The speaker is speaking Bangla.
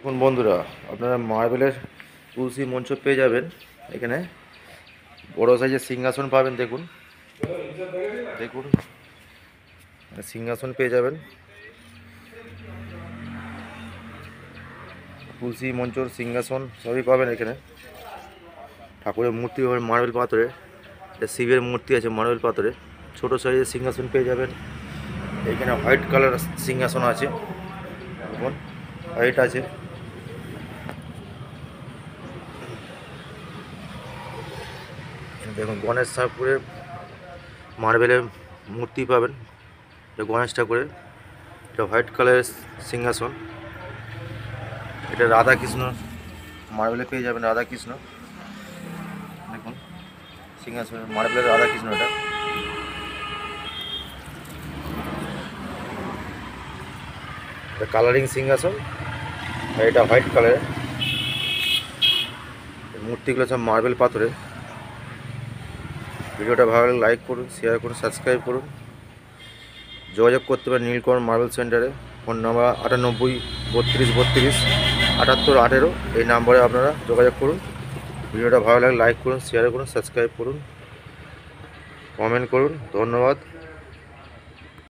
এখন বন্ধুরা আপনারা মার্বেলের তুলসী মঞ্চ পেয়ে যাবেন। এখানে বড় সাইজের সিংহাসন পাবেন। দেখুন দেখুন সিংহাসন পেয়ে যাবেন। তুলসী মঞ্চর সিংহাসন সবই পাবেন এখানে। ঠাকুরের মূর্তি পাবেন মার্বেল পাথরে। শিবের মূর্তি আছে মার্বেল পাথরে। ছোট সাইজের সিংহাসন পেয়ে যাবেন। এখানে হোয়াইট কালার সিংহাসন আছে, দেখুন হোয়াইট আছে। দেখুন গণেশ ঠাকুরের মার্বেলের মূর্তি পাবেন। এটা গণেশ ঠাকুরের, এটা হোয়াইট কালারের সিংহাসন। এটা রাধাকৃষ্ণ মার্বেলে পেয়ে যাবেন। রাধাকৃষ্ণ দেখুন সিংহাসন মার্বেলের রাধাকৃষ্ণ। এটা কালারিং সিংহাসন, আর এটা হোয়াইট কালারের। মূর্তিগুলো সব মার্বেল পাথরে। ভিডিওটা ভালো লাগলে লাইক করুন, শেয়ার করুন, সাবস্ক্রাইব করুন। যোগাযোগ করতে পারেন নীলকণ্ঠ মার্বেল সেন্টারে। Phone number 98 32 32 78 18। এই নাম্বারে আপনারা যোগাযোগ করুন। ভিডিওটা ভালো লাগলে লাইক করুন, শেয়ার করুন, সাবস্ক্রাইব করুন, কমেন্ট করুন। ধন্যবাদ।